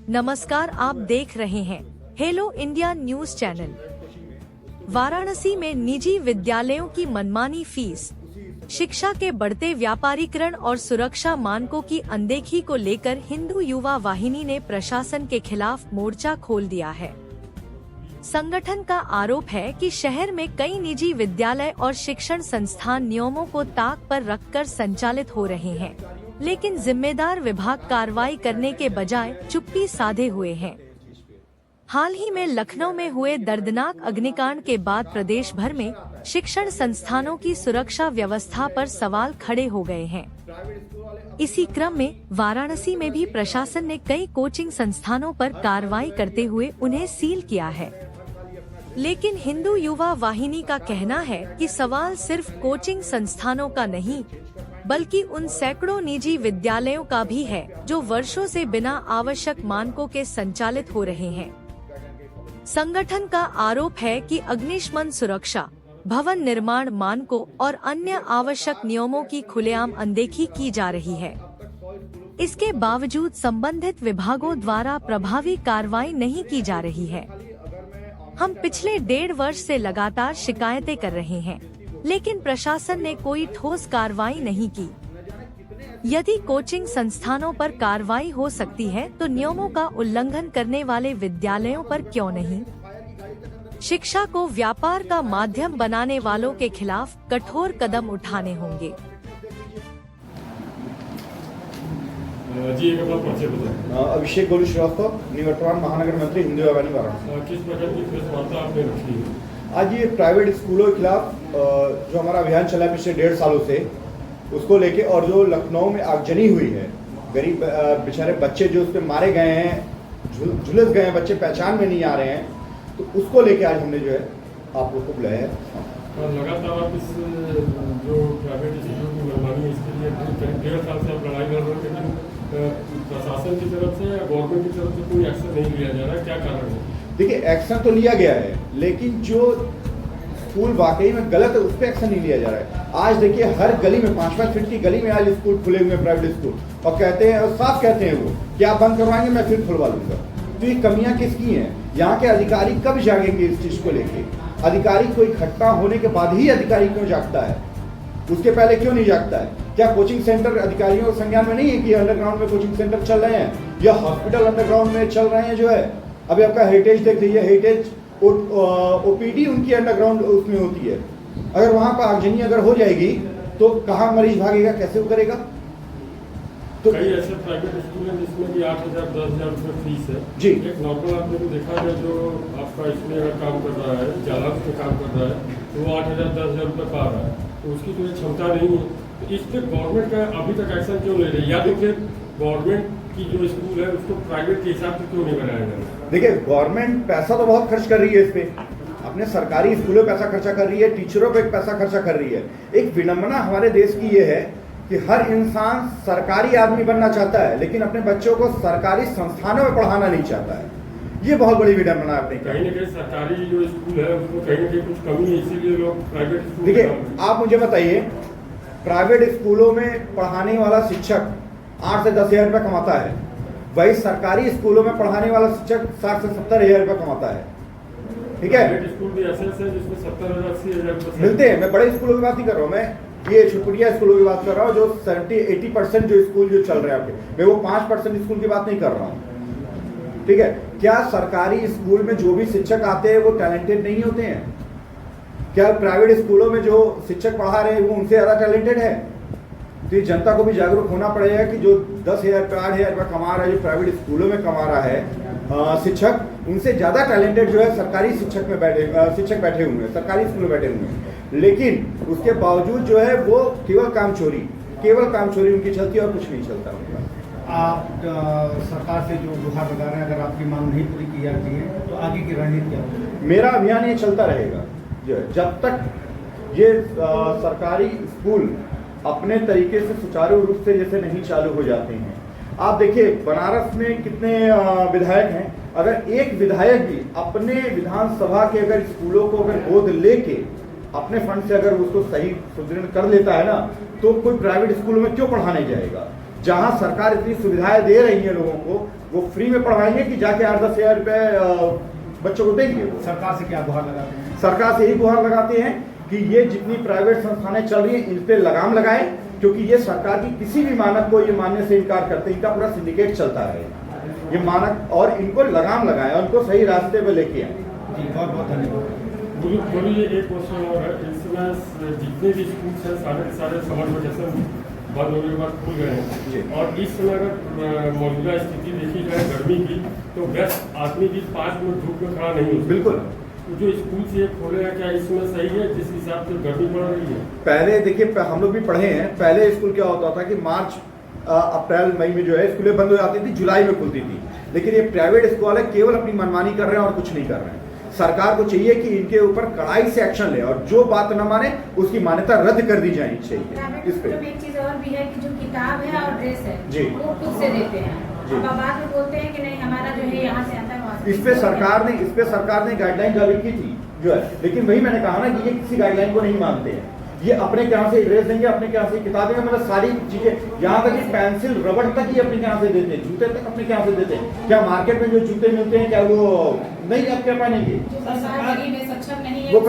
नमस्कार, आप देख रहे हैं hello India news channel. Varanasi में निजी विद्यालयों की मनमानी फीस, शिक्षा के बढ़ते व्यापारीकरण और सुरक्षा मानकों की अनदेखी को लेकर हिंदू युवा वाहिनी ने प्रशासन के खिलाफ मोर्चा खोल दिया है। संगठन का आरोप है कि शहर में कई निजी विद्यालय और शिक्षण संस्थान नियमों को ताक पर रखकर संचालित हो रहे हैं, लेकिन जिम्मेदार विभाग कार्रवाई करने के बजाय चुप्पी साधे हुए हैं। हाल ही में लखनऊ में हुए दर्दनाक अग्निकांड के बाद प्रदेश भर में शिक्षण संस्थानों की सुरक्षा व्यवस्था पर सवाल खड़े हो गए हैं। इसी क्रम में वाराणसी में भी प्रशासन ने कई कोचिंग संस्थानों पर कार्रवाई करते हुए उन्हें सील किया है। लेकिन हिंदू युवा वाहिनी का कहना है कि सवाल सिर्फ कोचिंग संस्थानों का नहीं, बल्कि उन सैकड़ों निजी विद्यालयों का भी है जो वर्षों से बिना आवश्यक मानकों के संचालित हो रहे हैं। संगठन का आरोप है कि अग्निशमन सुरक्षा, भवन निर्माण मानकों और अन्य आवश्यक नियमों की खुलेआम अनदेखी की जा रही है। इसके बावजूद संबंधित विभागों द्वारा प्रभावी कार्रवाई नहीं की जा रही है। हम पिछले 1.5 वर्ष से लगातार शिकायतें कर रहे हैं, लेकिन प्रशासन ने कोई ठोस कार्रवाई नहीं की। यदि कोचिंग संस्थानों पर कार्रवाई हो सकती है तो नियमों का उल्लंघन करने वाले विद्यालयों पर क्यों नहीं? शिक्षा को व्यापार का माध्यम बनाने वालों के खिलाफ कठोर कदम उठाने होंगे। जी, एक अपना परिचय बताएं। अभिषेक गोलू श्रीवास्तव, निवर्तमान महानगर मंत्री, हिंदू युवा वाहिनी वाराणसी। किस प्रकार की प्रेस वार्ता आपने रखी है? आज ये प्राइवेट स्कूलों के खिलाफ जो हमारा अभियान चला है पिछले 1.5 सालों से, उसको लेके, और जो लखनऊ में आगजनी हुई है, गरीब बेचारे बच्चे जो उस पर मारे गए हैं, झुलस गए हैं, बच्चे पहचान में नहीं आ रहे हैं, तो उसको लेके आज हमने जो है आप लोग को बुलाया है। लगातार आप इस जो प्राइवेट स्कूलों की मनमानी है, इसके लिए करीब 1.5 साल से आप लड़ाई लड़ रहे हैं, लेकिन प्रशासन की तरफ से या गवर्नमेंट की तरफ से कोई एक्शन नहीं लिया जा रहा है, क्या कारण है? देखिए, एक्शन तो लिया गया है, लेकिन जो स्कूल वाकई में गलत है उस पर एक्शन नहीं लिया जा रहा है। आज देखिए, हर गली में 5-5 फीट की गली में आज स्कूल खुले हुए हैं, प्राइवेट स्कूल, और कहते हैं, और साफ कहते हैं वो कि आप बंद करवाएंगे, मैं फिर खुलवा लूंगा। तो ये कमियां किसकी हैं? यहाँ के अधिकारी कब जागेंगे इस चीज को लेके? अधिकारी कोई घटना होने के बाद ही अधिकारी क्यों जागता है? उसके पहले क्यों नहीं जागता है? क्या कोचिंग सेंटर अधिकारियों के संज्ञान में नहीं है कि अंडरग्राउंड में कोचिंग सेंटर चल रहे हैं, या हॉस्पिटल अंडरग्राउंड में चल रहे हैं? जो है, अभी आपका हेरिटेज देख लीजिए, हेरिटेज ओपीडी उनकी अंडरग्राउंड उसमें होती है। अगर वहां पर आगजनी अगर हो जाएगी तो कहाँ मरीज भागेगा, कैसे वो करेगा? तो कई ऐसे प्राइवेट स्कूल हैं जिसमें कि 8,000 10,000 रुपये फीस है जी। एक नॉर्मल आपने भी देखा है जो आपका इसमें अगर काम कर रहा है, जालान में काम कर रहा है, तो वो 8,000 10,000 रुपये पा रहा है, तो उसकी कोई क्षमता नहीं है। तो इस पर गवर्नमेंट का अभी तक एक्शन क्यों ले रही है? या तो फिर गवर्नमेंट की जो स्कूल है उसको प्राइवेट के हिसाब से क्यों नहीं बनाया जा रहा? देखिए, गवर्नमेंट पैसा तो बहुत खर्च कर रही है इस पे, अपने सरकारी स्कूलों पे पैसा खर्चा कर रही है, टीचरों पे पैसा खर्चा कर रही है। एक विडंबना हमारे देश की ये है कि हर इंसान सरकारी आदमी बनना चाहता है, लेकिन अपने बच्चों को सरकारी संस्थानों में पढ़ाना नहीं चाहता है। ये बहुत बड़ी विडंबना है। अपने कहीं ना कहीं सरकारी जो स्कूल है उसको कहीं ना कहीं कुछ कमी है, इसीलिए लोग प्राइवेट स्कूल। देखिए, आप मुझे बताइए, प्राइवेट स्कूलों में पढ़ाने वाला शिक्षक 8 से 10 हज़ार रुपये कमाता है, वही सरकारी स्कूलों में पढ़ाने वाला शिक्षक 60 से 70 हज़ार रुपये कमाता है। ठीक है, स्कूल भी ऐसे हैं जिसमें 70,000 80,000 रुपये मिलते हैं। मैं बड़े स्कूलों की बात नहीं कर रहा हूँ, मैं ये छुटपुटिया स्कूलों की बात कर रहा हूँ, जो 70-80% जो स्कूल जो चल रहे हैं आपके, मैं वो 5% स्कूल की बात नहीं कर रहा हूँ। ठीक है, क्या सरकारी स्कूल में जो भी शिक्षक आते हैं वो टैलेंटेड नहीं होते हैं? क्या प्राइवेट स्कूलों में जो शिक्षक पढ़ा रहे हैं वो उनसे ज्यादा टैलेंटेड है? तो ये जनता को भी जागरूक होना पड़ेगा कि जो 10,000 रुपये 8,000 रुपये कमा रहा है, जो प्राइवेट स्कूलों में कमा रहा है शिक्षक, उनसे ज्यादा टैलेंटेड जो है सरकारी शिक्षक में शिक्षक बैठे हुए हैं, सरकारी स्कूल में बैठे हुए हैं, लेकिन उसके बावजूद जो है वो केवल काम चोरी उनकी चलती है और कुछ नहीं चलता उनका। आप सरकार से जो गुहार लगा रहे हैं, अगर आपकी मांग नहीं पूरी की जाती है तो आगे की रणनीति क्या होगी? मेरा अभियान ये चलता रहेगा जब तक ये सरकारी स्कूल अपने तरीके से सुचारू रूप से जैसे नहीं चालू हो जाते हैं। आप देखिए, बनारस में कितने विधायक हैं, अगर एक विधायक भी अपने विधानसभा के अगर स्कूलों को अगर गोद लेके अपने फंड से अगर उसको सही सुदृढ़ कर लेता है ना, तो कोई प्राइवेट स्कूलों में क्यों पढ़ाने जाएगा? जहां सरकार इतनी सुविधाएं दे रही है लोगों को, वो फ्री में पढ़वाएंगे कि जाके 8-10 हजार रुपए बच्चों को देंगे? सरकार से क्या गुहार लगाते हैं? सरकार से यही गुहार लगाते हैं कि ये जितनी प्राइवेट संस्थानें चल रही हैं इन पे लगाम लगाएं, क्योंकि ये सरकार की किसी भी मानक को ये मानने से इनकार करते हैं। इनका पूरा सिंडिकेट चलता है ये मानक, और इनको लगाम लगाएं और इनको सही रास्ते पे लेके आए। जी बहुत बहुत धन्यवाद। बोलिए, एक क्वेश्चन और है, इसमें जितने भी स्कूल हैं सारे समर वेकेशन बंद होने के बाद खुल गए हैं, और इस समय अगर मौजूदा स्थिति देखी जाए गर्मी की, तो व्यस्त आदमी भी 5 मिनट धूप में खड़ा नहीं हो। बिल्कुल। तो जो स्कूल से खोले हैं, क्या इसमें सही है जिस हिसाब से गर्मी बढ़ रही है? पहले देखिए, हम लोग भी पढ़े हैं, पहले स्कूल क्या होता था कि मार्च अप्रैल मई में जो है स्कूलें बंद हो जाती थी, जुलाई में खुलती थी। लेकिन ये प्राइवेट स्कूल है, केवल अपनी मनमानी कर रहे हैं और कुछ नहीं कर रहे हैं। सरकार को चाहिए कि इनके ऊपर कड़ाई से एक्शन ले, और जो बात न माने उसकी मान्यता रद्द कर दी जानी चाहिए। इस पे एक चीज और भी है कि जो किताब है और ड्रेस है जी, वो खुद से देते हैं, और बाद में बोलते हैं कि नहीं हमारा जो है यहाँ से आता है वहाँ से। इस पे सरकार ने गाइडलाइन जारी की थी जो है, लेकिन वही मैंने कहा ना कि ये किसी गाइडलाइन को नहीं मानते हैं। ये अपने यहाँ से ड्रेस देंगे, अपने यहाँ से किताबें, मतलब सारी चीजें, यहाँ तक कि पेंसिल रबड़ तक ही अपने यहाँ से देते हैं, जूते तक अपने यहाँ से देते हैं। क्या मार्केट में जो जूते मिलते हैं क्या वो नहीं आप क्या पहनेंगे? वो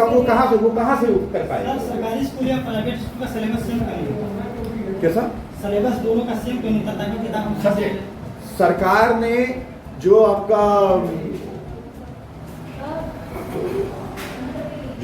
कहाँ से कर पाए? सरकारी स्कूल या प्राइवेट स्कूल का सिलेबस सेम करिए। कैसा सिलेबस दोनों का सेम क्यों नहीं करता? ताकि किताब सब्जेक्ट सरकार ने जो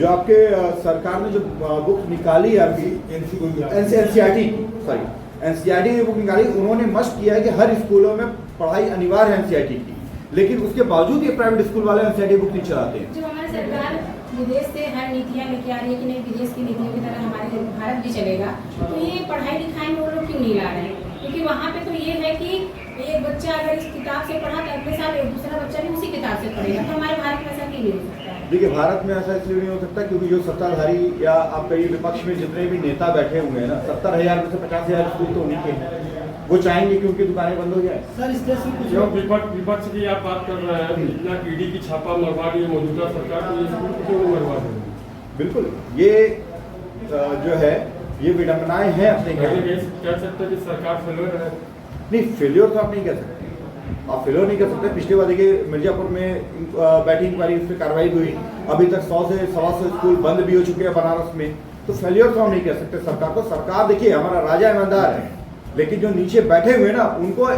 आपके सरकार ने जो बुक निकाली है आपकी एनसीईआरटी की बुक निकाली, उन्होंने मस्ट किया है कि हर स्कूलों में पढ़ाई अनिवार्य है एनसीईआरटी की, लेकिन उसके बावजूद ये प्राइवेट स्कूल वाले एनसीईआरटी बुक नहीं चलाते हैं। जो हमारी सरकार विदेश से हर नीतियाँ लेके आ रही है कि नहीं विदेश की नीतियों की तरह हमारे भारत भी चलेगा, तो ये पढ़ाई लिखाई में वो लोग क्यों नहीं ला रहे हैं? क्योंकि वहाँ पे तो ये है कि एक बच्चा अगर इस किताब से पढ़ा तो अगले साल एक दूसरा बच्चा भी उसी किताब से पढ़ेगा, तो हमारे भारत में ऐसा क्यों नहीं हो सकता है? देखिए, भारत में ऐसा इसलिए नहीं हो सकता क्योंकि जो सत्ताधारी या आप कहिए विपक्ष में जितने भी नेता बैठे हुए हैं ना, 70,000 में से 50,000 स्कूल तो उन्हीं के हैं। वो चाहेंगे कि उनकी दुकानें बंद हो जाए। सर इस देश में जो विपक्ष की आप बात कर रहे हैं, इतना ईडी की छापा मरवा रही है मौजूदा सरकार, तो ये स्कूल क्यों नहीं मरवा रही है? बिल्कुल, ये जो है ये विडंबनाएं हैं अपने कह सकते हैं कि सरकार फेलियर है। नहीं, फेलियर तो आप नहीं कह सकते, आप फेलियर नहीं कर सकते। पिछली बार देखिए मिर्जापुर में बैठी इंक्वायरी, उस पर कार्रवाई हुई, अभी तक 100 से 125 स्कूल बंद भी हो चुके हैं बनारस में, तो फेलियर तो हम नहीं कह सकते सरकार को। सरकार देखिए हमारा राजा ईमानदार है, लेकिन जो नीचे बैठे हुए ना उनको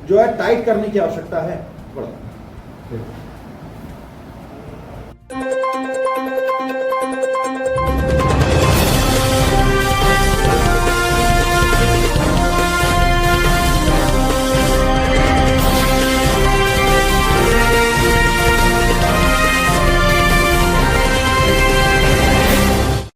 जो है टाइट करने की आवश्यकता है। बड़ा